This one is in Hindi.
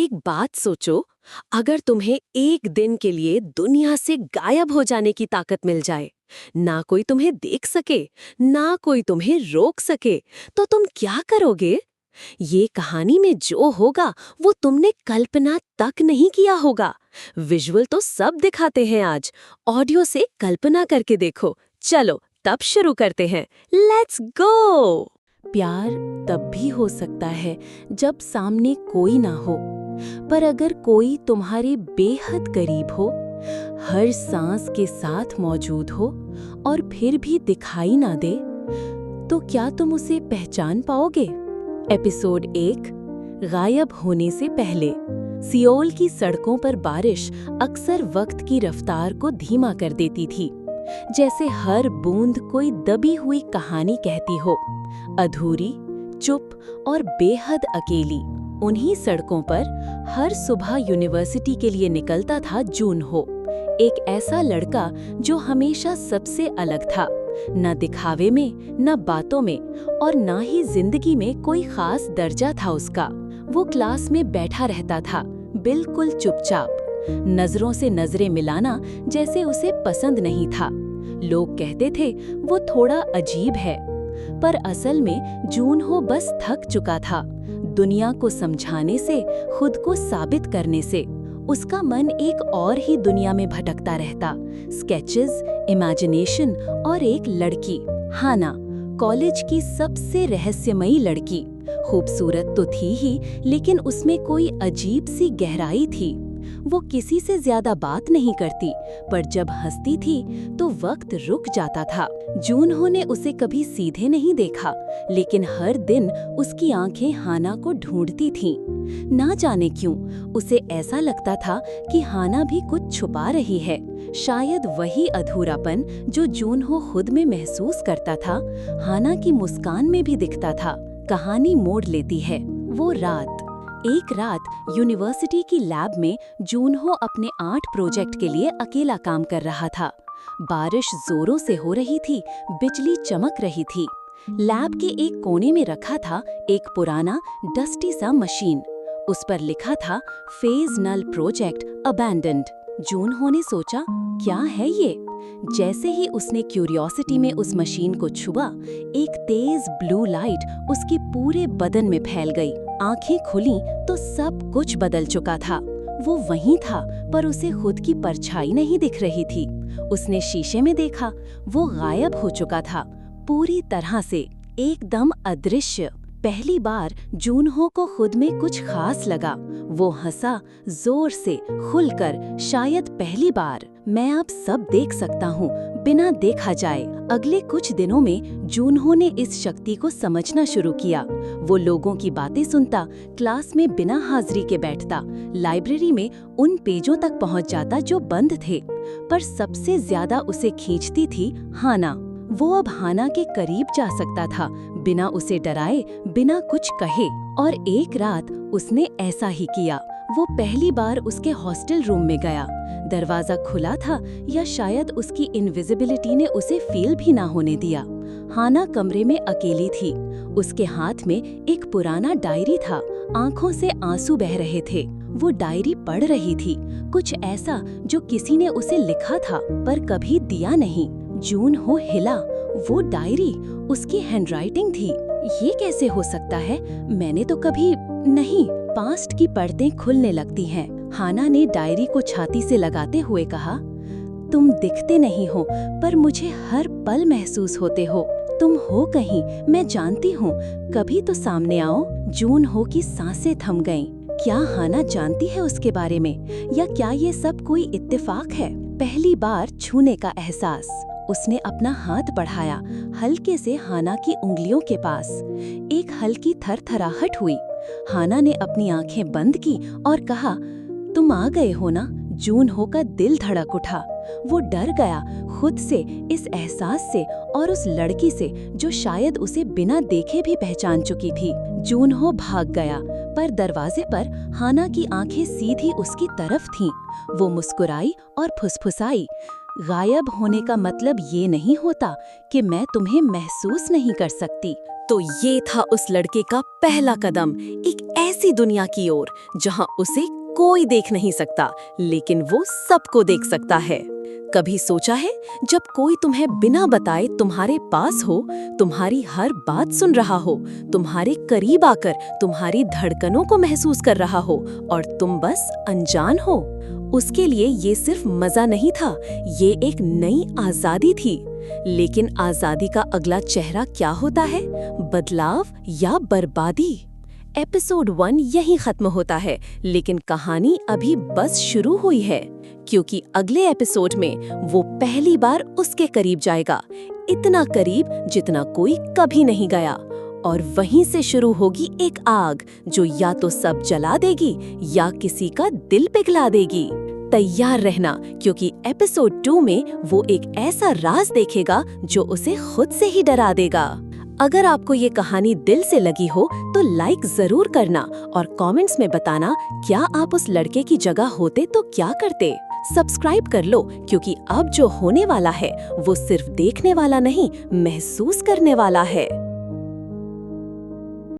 एक बात सोचो, अगर तुम्हें एक दिन के लिए दुनिया से गायब हो जाने की ताकत मिल जाए, ना कोई तुम्हें देख सके, ना कोई तुम्हें रोक सके, तो तुम क्या करोगे? ये कहानी में जो होगा वो तुमने कल्पना तक नहीं किया होगा। विजुअल तो सब दिखाते हैं आज, ऑडियो से कल्पना करके देखो। चलो तब शुरू करते हैं। Let's go. प्यार तब भी हो सकता है जब सामने कोई ना हो, पर अगर कोई तुम्हारे बेहद करीब हो, हर सांस के साथ मौजूद हो और फिर भी दिखाई ना दे, तो क्या तुम उसे पहचान पाओगे? एपिसोड 1, गायब होने से पहले। सियोल की सड़कों पर बारिश अक्सर वक्त की रफ्तार को धीमा कर देती थी, जैसे हर बूंद कोई दबी हुई कहानी कहती हो। अधूरी, चुप और बेहद अकेली उन्हीं सड़कों पर हर सुबह यूनिवर्सिटी के लिए निकलता था जून हो, एक ऐसा लड़का जो हमेशा सबसे अलग था, न दिखावे में, न बातों में, और न ही जिंदगी में कोई खास दर्जा था उसका। वो क्लास में बैठा रहता था, बिल्कुल चुपचाप, नजरों से नजरें मिलाना जैसे उसे पसंद नहीं था। लोग कहते थे वो थोड़ा अजीब है, पर असल में जून हो बस थक चुका था, दुनिया को समझाने से, खुद को साबित करने से। उसका मन एक और ही दुनिया में भटकता रहता, स्केचेस, इमेजिनेशन और एक लड़की, हाना, कॉलेज की सबसे रहस्यमयी लड़की। खूबसूरत तो थी ही, लेकिन उसमें कोई अजीब सी गहराई थी। वो किसी से ज्यादा बात नहीं करती, पर जब हंसती थी तो वक्त रुक जाता था। जूनहो ने उसे कभी सीधे नहीं देखा, लेकिन हर दिन उसकी आंखें हाना को ढूंढती थीं। ना जाने क्यों उसे ऐसा लगता था कि हाना भी कुछ छुपा रही है, शायद वही अधूरापन जो जूनहो खुद में महसूस करता था, हाना की मुस्कान में भी दिखता था। कहानी मोड़ लेती है वो रात। एक रात यूनिवर्सिटी की लैब में जूनहो अपने आर्ट प्रोजेक्ट के लिए अकेला काम कर रहा था। बारिश जोरों से हो रही थी, बिजली चमक रही थी। लैब के एक कोने में रखा था एक पुराना डस्टी सा मशीन। उस पर लिखा था फेज नल प्रोजेक्ट अबैंडन्ड। जूनहो ने सोचा, क्या है ये? जैसे ही उसने क्यूरियोसिटी में उस मशीन को छुआ, एक तेज ब्लू लाइट उसके पूरे बदन में फैल गई। आंखें खुली तो सब कुछ बदल चुका था। वो वहीं था, पर उसे खुद की परछाई नहीं दिख रही थी। उसने शीशे में देखा, वो गायब हो चुका था, पूरी तरह से, एकदम अदृश्य। पहली बार जूनहो को खुद में कुछ खास लगा। वो हंसा, जोर से, खुलकर, शायद पहली बार। मैं अब सब देख सकता हूँ, बिना देखा जाए। अगले कुछ दिनों में जूनहो ने इस शक्ति को समझना शुरू किया। वो लोगों की बातें सुनता, क्लास में बिना हाजिरी के बैठता, लाइब्रेरी में उन पेजों तक पहुँच जाता जो बंद थे। पर सबसे ज्यादा उसे खींचती थी हाना। वो अब हाना के करीब जा सकता था, बिना उसे डराए, बिना कुछ कहे। और एक रात उसने ऐसा ही किया। वो पहली बार उसके हॉस्टल रूम में गया। दरवाजा खुला था, या शायद उसकी इनविजिबिलिटी ने उसे फील भी ना होने दिया। हाना कमरे में अकेली थी। उसके हाथ में एक पुराना डायरी था, आंखों से आंसू बह रहे थे। वो डायरी पढ़ रही थी, कुछ ऐसा जो किसी ने उसे लिखा था पर कभी दिया नहीं। जूनहो हिला। वो डायरी, उसकी हैंडराइटिंग थी। ये कैसे हो सकता है? मैंने तो कभी नहीं। पास्ट की परतें खुलने लगती हैं। हाना ने डायरी को छाती से लगाते हुए कहा, तुम दिखते नहीं हो, पर मुझे हर पल महसूस होते हो। तुम हो कहीं, मैं जानती हूँ। कभी तो सामने आओ। जूनहो की सांसें थम गईं। क्या हाना जानती है उसके बारे में, या क्या ये सब कोई इत्तेफाक है? पहली बार छूने का एहसास। उसने अपना हाथ बढ़ाया, हल्के से हाना की उंगलियों के पास। एक हल्की थरथराहट हुई। हाना ने अपनी आंखें बंद की और कहा, तुम आ गए हो ना? जूनहो का दिल धड़क उठा। वो डर गया, खुद से, इस एहसास से, और उस लड़की से जो शायद उसे बिना देखे भी पहचान चुकी थी। जूनहो भाग गया, पर दरवाजे पर हाना की आंखें सीधी उसकी तरफ थीं। वो मुस्कुराई और फुसफुसाई, गायब होने का मतलब ये नहीं होता कि मैं तुम्हें महसूस नहीं कर सकती। तो ये था उस लड़के का पहला कदम, एक ऐसी दुनिया की ओर जहां उसे कोई देख नहीं सकता, लेकिन वो सबको देख सकता है। कभी सोचा है, जब कोई तुम्हें बिना बताए तुम्हारे पास हो, तुम्हारी हर बात सुन रहा हो, तुम्हारे करीब आकर तुम्हारी धड़कनों को महसूस कर रहा हो और तुम बस अनजान हो? उसके लिए ये सिर्फ मजा नहीं था, ये एक नई आजादी थी। लेकिन आजादी का अगला चेहरा क्या होता है? बदलाव या बर्बादी? एपिसोड 1 यहीं खत्म होता है, लेकिन कहानी अभी बस शुरू हुई है, क्योंकि अगले एपिसोड में वो पहली बार उसके करीब जाएगा, इतना करीब जितना कोई कभी नहीं गया। और वहीं से शुरू होगी एक आग जो या तो सब जला देगी या किसी का दिल पिघला देगी। तैयार रहना, क्योंकि एपिसोड 2 में वो एक ऐसा राज देखेगा जो उसे खुद से ही डरा देगा। अगर आपको ये कहानी दिल से लगी हो तो लाइक जरूर करना और कमेंट्स में बताना, क्या आप उस लड़के की जगह होते तो क्या करते? सब्सक्राइब कर लो, क्योंकि अब जो होने वाला है वो सिर्फ देखने वाला नहीं, महसूस करने वाला है।